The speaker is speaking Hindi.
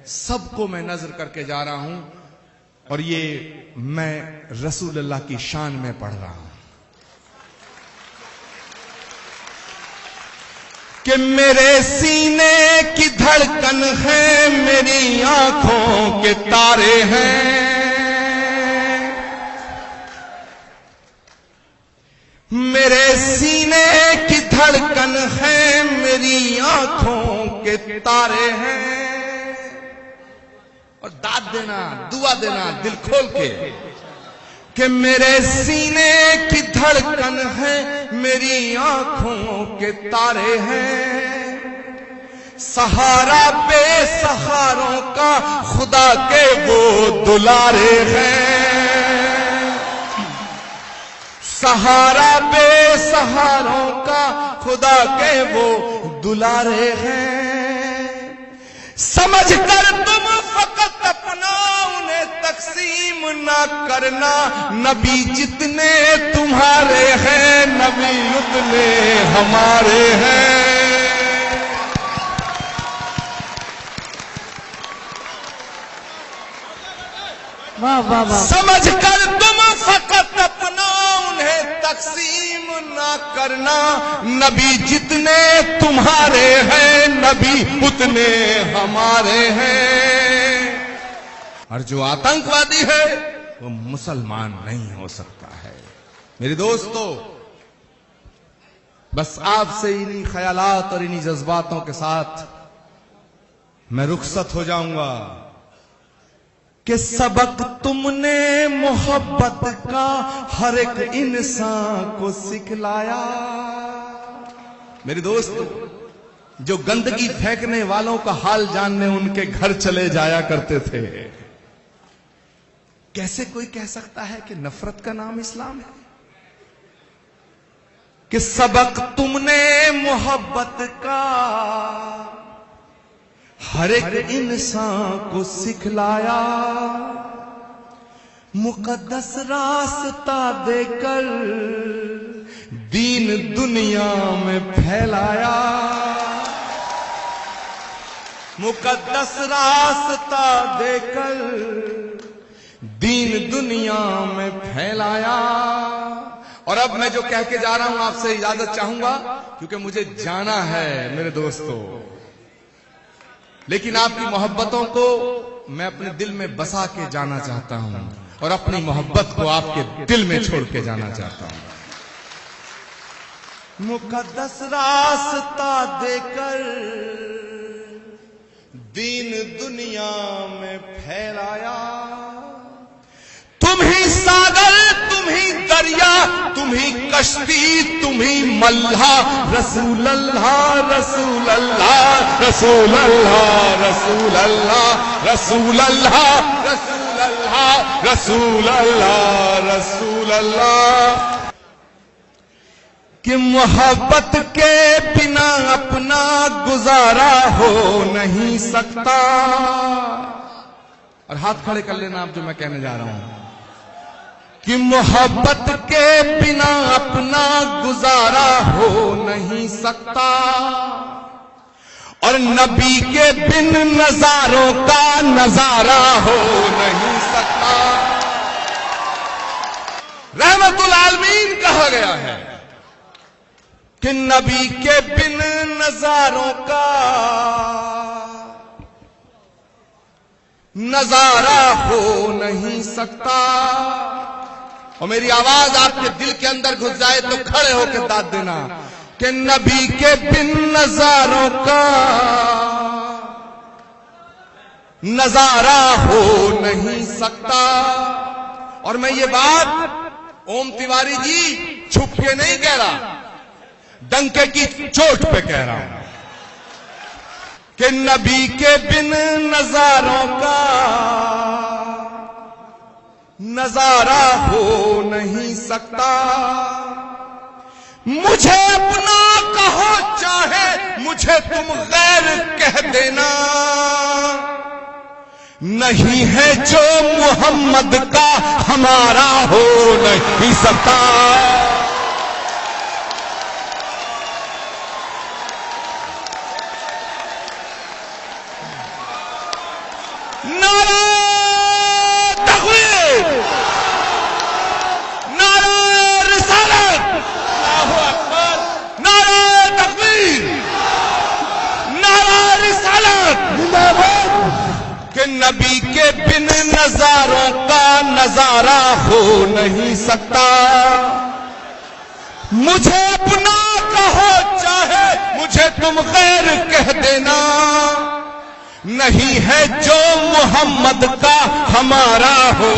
सबको मैं नजर करके जा रहा हूं और ये मैं रसूल अल्लाह की शान में पढ़ रहा हूं कि मेरे सीने की धड़कन है, मेरी आंखों के तारे हैं, मेरे सीने की धड़कन है, मेरी आंखों के तारे हैं। और दाद देना, दुआ देना दिल खोल के कि मेरे सीने की धड़कन है, मेरी आंखों के तारे हैं। सहारा बेसहारों का खुदा के वो दुलारे हैं, सहारा बेसहारों का खुदा के वो दुलारे हैं। समझ कर तुम फकत अपना उन्हें तकसीम ना करना, नबी जितने तुम्हारे हैं, नबी उतने हमारे हैं। वाह वाह वाह। समझ कर तुम फकत अपना उन्हें तकसीम ना करना, नबी जितने तुम्हारे हैं, नबी उतने हमारे हैं। और जो आतंकवादी है वो मुसलमान नहीं हो सकता है। मेरे दोस्तों, बस आपसे इन्हीं ख्यालात और इन्हीं जज्बातों के साथ मैं रुखसत हो जाऊंगा कि सबक तुमने मोहब्बत का हर एक इंसान को सिखलाया। मेरे दोस्तों, जो गंदगी फेंकने वालों का हाल जानने उनके घर चले जाया करते थे। कैसे कोई कह सकता है कि नफरत का नाम इस्लाम है? कि सबक तुमने मोहब्बत का हर एक इंसान को सिखलाया, मुकद्दस रास्ता देकर दीन दुनिया में फैलाया, मुकद्दस रास्ता देकर दीन दुनिया में फैलाया। और अब मैं जो कह के जा रहा हूं आपसे इजाजत चाहूंगा, क्योंकि मुझे जाना है मेरे दोस्तों। लेकिन आपकी मोहब्बतों को मैं अपने दिल में बसा के जाना चाहता हूं और अपनी मोहब्बत को आपके दिल में छोड़ के जाना चाहता हूं। मुकद्दस रास्ता देकर दीन दुनिया में फैलाया, तुम ही सागर, तुम ही दरिया, तुम ही कश्ती, तुम ही मल्हा। रसूल अल्लाह रसूल अल्लाह रसूल अल्लाह रसूल अल्लाह रसूल अल्लाह रसूल अल्लाह रसूल अल्लाह रसूल अल्लाह। कि मोहब्बत के बिना अपना गुजारा हो नहीं सकता। और हाथ खड़े कर लेना आप जो मैं कहने जा रहा हूं कि मोहब्बत के बिना अपना गुजारा हो नहीं सकता, और नबी के बिन नजारों का नजारा हो नहीं सकता। रहमतुल आलमीन कहा गया है कि नबी के बिन नजारों का नजारा हो नहीं सकता। और मेरी आवाज आपके दिल के अंदर घुस जाए तो खड़े होकर दाद देना कि नबी के बिन नजारों का नजारा हो नहीं सकता। और मैं ये बात ओम तिवारी जी छुप के नहीं कह रहा, डंके की चोट पे कह रहा हूं कि नबी के बिन नजारों का नजारा हो नहीं सकता। मुझे अपना कहो चाहे मुझे तुम गैर कह देना, नहीं है जो मोहम्मद का हमारा हो नहीं सकता। नारा तकबीर, नारा रिसालत, अल्लाहू अकबर, नारा तकबीर, नारा रिसालत। कि नबी के बिन नजारों का नजारा हो नहीं सकता। मुझे अपना कहो चाहे मुझे तुम गैर कह देना, नहीं है जो मोहम्मद का हमारा हो